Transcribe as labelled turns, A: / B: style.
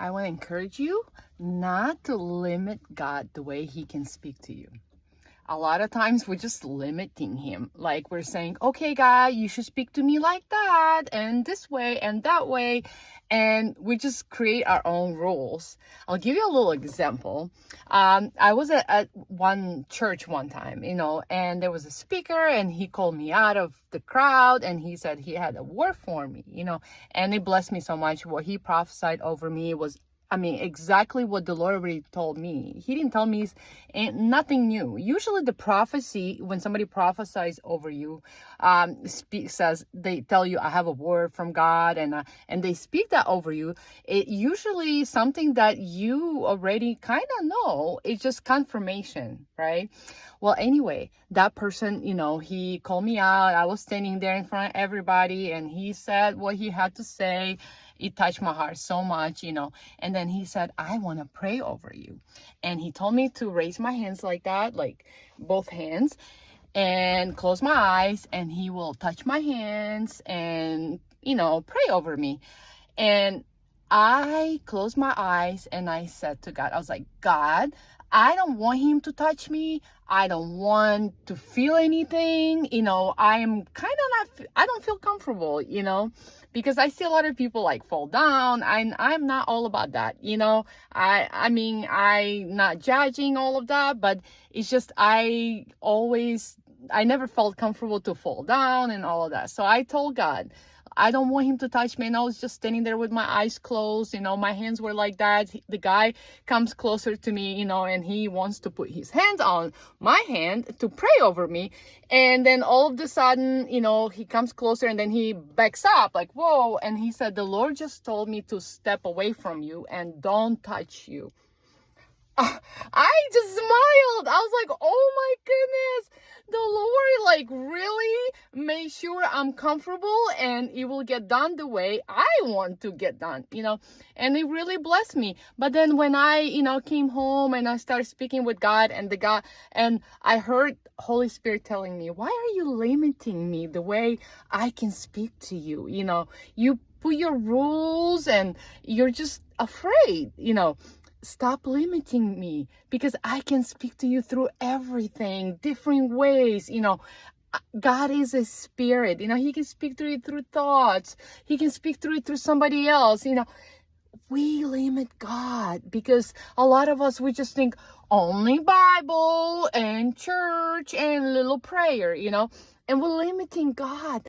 A: I want to encourage you not to limit God the way he can speak to you. A lot of times we're just limiting him. Like we're saying, okay, God, you should speak to me like that and this way and that way. And we just create our own rules. I'll give you a little example. I was at one church one time, and there was a speaker and he called me out of the crowd and he said he had a word for me, and it blessed me so much. What he prophesied over me was exactly what the Lord already told me. He didn't tell me nothing new. Usually the prophecy, when somebody prophesies over you, says, they tell you, I have a word from God, and they speak that over you. It usually something that you already kind of know. It's just confirmation, right? Well, anyway, that person, he called me out. I was standing there in front of everybody and he said what he had to say. It touched my heart so much, and then he said, I want to pray over you. And he told me to raise my hands like that, like both hands, and close my eyes, and he will touch my hands and, pray over me. And I closed my eyes and I said to God, I was like, God, I don't want him to touch me. I don't want to feel anything. I am kind of I don't feel comfortable, because I see a lot of people like fall down. I'm not all about that, I'm not judging all of that, but it's just, I never felt comfortable to fall down and all of that. So I told God, I don't want him to touch me. And I was just standing there with my eyes closed, my hands were like that. The guy comes closer to me, and he wants to put his hands on my hand to pray over me. And then all of a sudden, he comes closer and then he backs up like, whoa. And he said, the Lord just told me to step away from you and don't touch you. I just smiled. I was like, oh my goodness, the Lord really made sure I'm comfortable and it will get done the way I want to get done, and it really blessed me. But then when I, came home and I started speaking with God and I heard Holy Spirit telling me, why are you limiting me the way I can speak to you? You put your rules and you're just afraid, Stop limiting me, because I can speak to you through everything, different ways. God is a spirit, he can speak through it through thoughts. He can speak through it through somebody else. We limit God because a lot of us, we just think only Bible and church and little prayer, and we're limiting God.